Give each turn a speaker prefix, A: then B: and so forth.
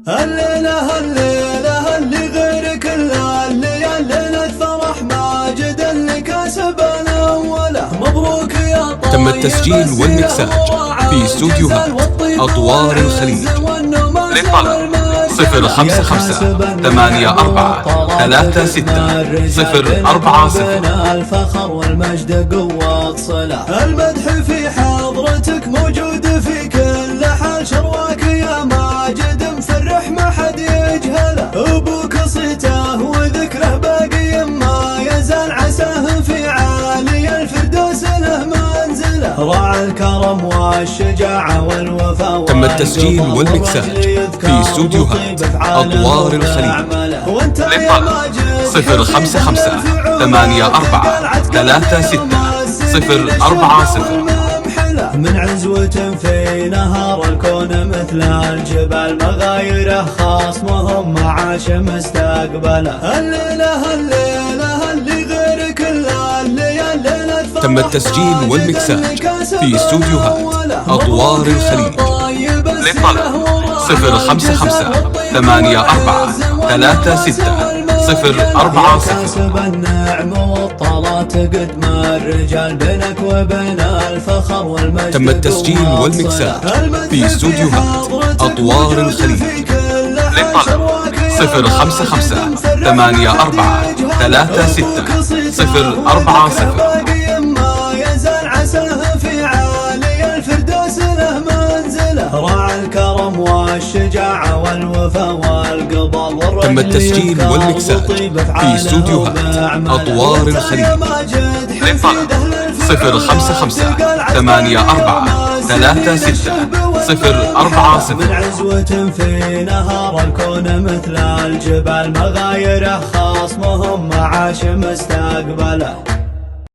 A: الليلة الليلة اللي غير كل الليالي ليلة فرح ماجد اللي كسب الأولى. مبروك يا طيب.
B: تم التسجيل والمكساج في استوديوهات أطوار الخليج. للطلب 054-84-36-040.
A: الفخر والمجد قوة صلة. المدح في حضرتك موجود في كل حال. شرواك يا ماجد مفرح ما حد يجهله. ابوك صيته وذكره باقي ما يزال. عساه في عالي الفردوس له منزله. راعى الكرم والشجاعة والوفاء.
B: تم التسجيل والمكساج في استوديوهات أطوار الخليج. للطلب 054-84-36-040.
A: من عزوة في نهار الكون مثل الجبال. مغايره خصمهم معاش مستقبله. الليلة الليلة اللي غير كل الليالي.
B: تم التسجيل والمكساج في استوديوهات أطوار الخليج. للطلب 054-84-36-040.
A: النعم والطلات قد ما الرجال بينك وبين الفخر والمجد.
B: تم التسجيل والمكساج في استوديوهات أطوار الخليج. للطلب 054-84-36-040.
A: راعى الكرم والشجاعة والوفاء والقبال.
B: تم التسجيل والمكساج في استوديوهات أطوار الخليج. للطلب 054-84-36-040.
A: من عزوة في نهار الكون مثل الجبال. مغايره خصمهم معاش مستقبله.